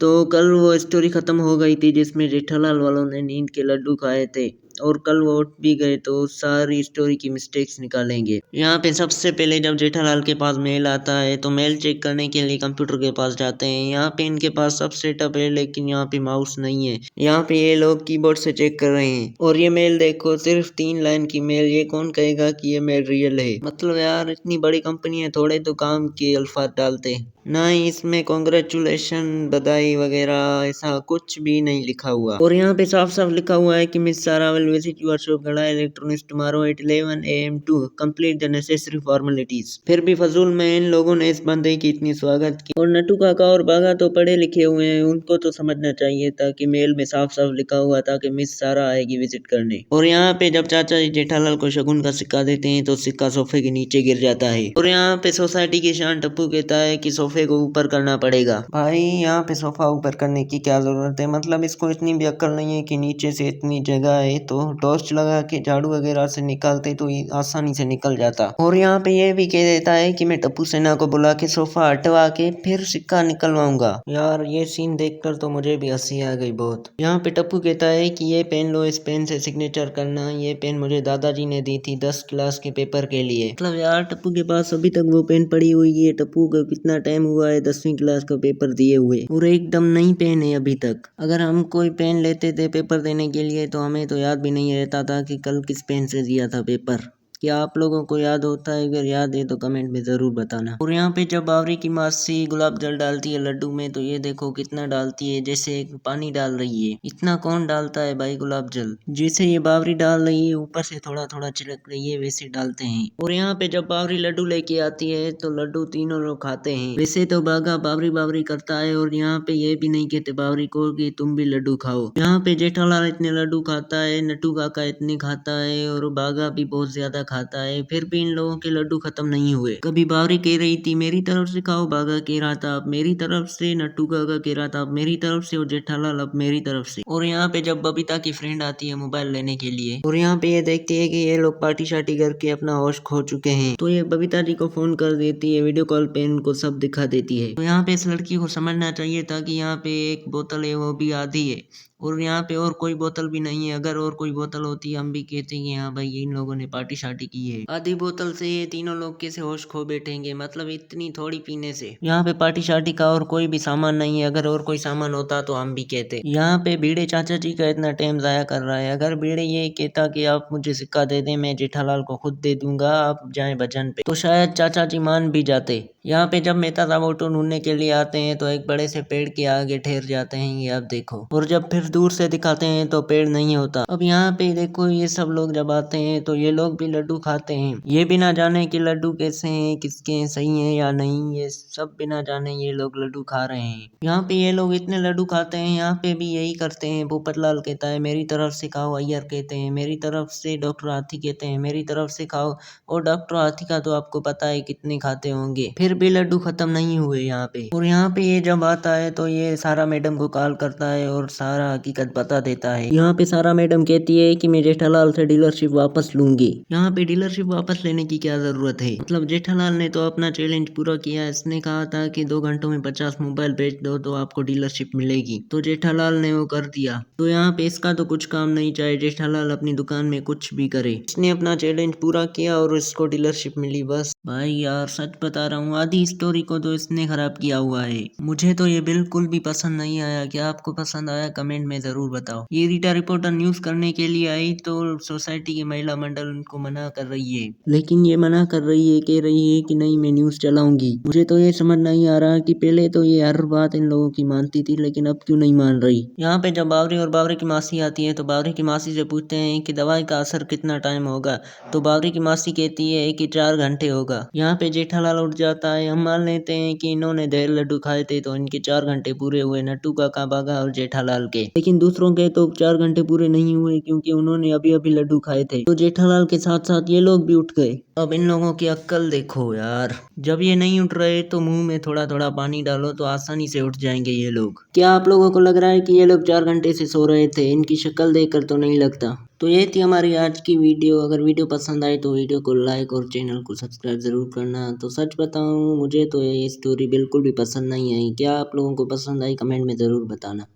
तो कल वो स्टोरी खत्म हो गई थी जिसमें जेठालाल वालों ने नींद के लड्डू खाए थे और कल वो उठ भी गए तो सारी स्टोरी की मिस्टेक्स निकालेंगे। यहाँ पे सबसे पहले जब जेठालाल के पास मेल आता है तो मेल चेक करने के लिए कंप्यूटर के पास जाते हैं। यहाँ पे इनके पास सब सेटअप है लेकिन यहाँ पे माउस नहीं है। यहाँ पे ये लोग कीबोर्ड से चेक कर रहे हैं और ये मेल देखो सिर्फ 3 लाइन की मेल। ये कौन कहेगा कि ये मेल रियल है? मतलब यार इतनी बड़ी कंपनी है, थोड़े तो काम के अल्फाज डालते ना ही इसमें कॉन्ग्रेचुलेशन बधाई वगैरह ऐसा कुछ भी नहीं लिखा हुआ। और यहाँ पे साफ साफ लिखा हुआ है कि miss Sara will visit your shop Gada electronics tomorrow at 11 AM to complete the necessary formalities. फिर भी फजूल में इन लोगों ने इस बंदे की इतनी स्वागत की। और नटू काका और बागा तो पढ़े लिखे हुए हैं, उनको तो समझना चाहिए था कि मेल में साफ साफ लिखा हुआ था कि मिस सारा आएगी विजिट करने। और यहाँ पे जब चाचा जी जेठालाल को शगुन का सिक्का देते हैं तो सिक्का सोफे के नीचे गिर जाता है। और यहाँ पे सोसाइटी की शान टप्पू कहता है कि सोफे को ऊपर करना पड़ेगा। भाई यहाँ पे सोफा ऊपर करने की क्या जरूरत है? मतलब इसको इतनी भी अक्ल नहीं है कि नीचे से इतनी जगह है तो टॉर्च लगा के झाड़ू वगैरह से निकालते तो आसानी से निकल जाता। और यहाँ पे ये भी कह देता है कि मैं टप्पू सेना को बुला के सोफा हटवा के फिर सिक्का निकलवाऊंगा। यार ये सीन देखकर तो मुझे भी हंसी आ गई बहुत। यहाँ पे टप्पू कहता है कि ये पेन लो, इस पेन से सिग्नेचर करना। ये पेन मुझे दादाजी ने दी थी 10 क्लास के पेपर के लिए। मतलब यार टप्पू के पास अभी तक वो पेन पड़ी हुई है। टप्पू को कितना टाइम हुआ है 10वीं क्लास का पेपर दिए हुए और एकदम नई पेन है अभी तक। अगर हम कोई पेन लेते थे पेपर देने के लिए तो हमें तो याद भी नहीं रहता था कि कल किस पेन से दिया था पेपर। क्या आप लोगों को याद होता है? अगर याद है तो कमेंट में जरूर बताना। और यहाँ पे जब बावरी की मासी गुलाब जल डालती है लड्डू में तो ये देखो कितना डालती है, जैसे पानी डाल रही है। इतना कौन डालता है भाई गुलाब जल? जैसे ये बावरी डाल रही है ऊपर से थोड़ा थोड़ा छिड़क रही है वैसे डालते हैं। और यहाँ पे जब बावरी लड्डू लेके आती है तो लड्डू तीनों लोग खाते हैं। वैसे तो बागा बावरी बावरी करता है और यहाँ पे ये भी नहीं कहते बावरी को कि तुम भी लड्डू खाओ। यहाँ पे जेठालाल इतने लड्डू खाता है, नटू काका इतने खाता है और बागा भी बहुत ज्यादा खाता है। फिर भी इन लोगों के लड्डू खत्म नहीं हुए। कभी बावरी कह रही थी मेरी तरफ से खाओ, बागा कह रहा था अब मेरी तरफ से, नट्टू काका कह रहा था अब मेरी तरफ से और जेठालाल अब मेरी तरफ से। और यहाँ पे जब बबीता की फ्रेंड आती है मोबाइल लेने के लिए और यहाँ पे ये देखती है कि ये लोग पार्टी शार्टी करके अपना होश खो चुके हैं तो ये बबीता जी को फोन कर देती है, वीडियो कॉल पे इनको सब दिखा देती है। तो यहाँ पे इस लड़की को समझना चाहिए था कि यहाँ पे एक बोतल है वो भी आधी है और यहाँ पे और कोई बोतल भी नहीं है। अगर और कोई बोतल होती हम भी कहते हैं हाँ भाई इन लोगों ने पार्टी शार्टी की है। आधी बोतल से ये तीनों लोग कैसे होश खो बैठेंगे? मतलब इतनी थोड़ी पीने से। यहाँ पे पार्टी शार्टी का और कोई भी सामान नहीं है। अगर और कोई सामान होता तो हम भी कहते। यहाँ पे भिड़े चाचा जी का इतना टाइम जाया कर रहा है। अगर भिड़े ये कहता कि आप मुझे सिक्का दे दें, मैं जेठालाल को खुद दे दूंगा, आप जाएं भजन पे, तो शायद चाचा जी मान भी जाते। यहाँ पे जब मेहता साहब ऑटो ढूंढने के लिए आते हैं तो एक बड़े से पेड़ के आगे ठहर जाते हैं, ये आप देखो। और जब फिर दूर से दिखाते हैं तो पेड़ नहीं होता। अब यहाँ पे देखो ये सब लोग जब आते हैं तो ये लोग भी लड्डू खाते हैं। ये बिना जाने कि लड्डू कैसे हैं, किसके हैं, सही है या नहीं, ये सब बिना जाने ये लोग लड्डू खा रहे हैं। यहाँ पे ये लोग इतने लड्डू खाते हैं। यहाँ पे भी यही करते हैं। पोपटलाल कहता है मेरी तरफ से खाओ, अय्यर कहते हैं मेरी तरफ से, डॉक्टर हाथी कहते हैं मेरी तरफ से खाओ। और डॉक्टर हाथी का तो आपको पता है कितने खाते होंगे, फिर भी लड्डू खत्म नहीं हुए यहाँ पे। और यहाँ पे ये जब आता है तो ये सारा मैडम को कॉल करता है और सारा हकीकत बता देता है। यहाँ पे सारा मैडम कहती है कि मैं जेठालाल से डीलरशिप वापस लूंगी। यहाँ पे डीलरशिप वापस लेने की क्या जरूरत है? मतलब जेठालाल ने तो अपना चैलेंज पूरा किया। इसने कहा था कि 2 घंटों में 50 मोबाइल बेच दो तो आपको डीलरशिप मिलेगी, तो जेठालाल ने वो कर दिया। तो यहाँ पे इसका तो कुछ काम नहीं, चाहे जेठालाल अपनी दुकान में कुछ भी करे। इसने अपना चैलेंज पूरा किया और इसको डीलरशिप मिली बस। भाई यार सच बता रहा हूँ आधी स्टोरी को तो इसने खराब किया हुआ है। मुझे तो ये बिल्कुल भी पसंद नहीं आया। क्या आपको पसंद आया? कमेंट में जरूर बताओ। ये रीटा रिपोर्टर न्यूज करने के लिए आई तो सोसाइटी की महिला मंडल उनको मना कर रही है, लेकिन ये मना कर रही है, कह रही है कि नहीं मैं न्यूज चलाऊंगी। मुझे तो ये समझ नहीं आ रहा कि पहले तो ये हर बात इन लोगों की मानती थी लेकिन अब क्यों नहीं मान रही। यहाँ पे जब बावरी और बावरी की मासी आती है तो बावरी की मासी से पूछते हैं कि दवाई का असर कितना टाइम होगा, तो बावरी की मासी कहती है कि 4 घंटे होगा। यहाँ पे जेठालाल उठ जाता है। हम मान लेते हैं कि इन्होंने ढेर लड्डू खाए थे तो इनके 4 घंटे पूरे हुए, नट्टू काका, बागा और जेठालाल के। लेकिन दूसरों के तो 4 घंटे पूरे नहीं हुए क्योंकि उन्होंने अभी अभी लड्डू खाए थे। तो जेठालाल के साथ साथ ये लोग भी उठ गए। अब इन लोगों की अक्ल देखो यार, जब ये नहीं उठ रहे तो मुंह में थोड़ा थोड़ा पानी डालो तो आसानी से उठ जाएंगे ये लोग। क्या आप लोगों को लग रहा है कि ये लोग 4 घंटे से सो रहे थे? इनकी शक्ल देखकर तो नहीं लगता। तो ये थी हमारी आज की वीडियो। अगर वीडियो पसंद आई तो वीडियो को लाइक और चैनल को सब्सक्राइब ज़रूर करना। तो सच बताऊं, मुझे तो ये स्टोरी बिल्कुल भी पसंद नहीं आई। क्या आप लोगों को पसंद आई? कमेंट में ज़रूर बताना।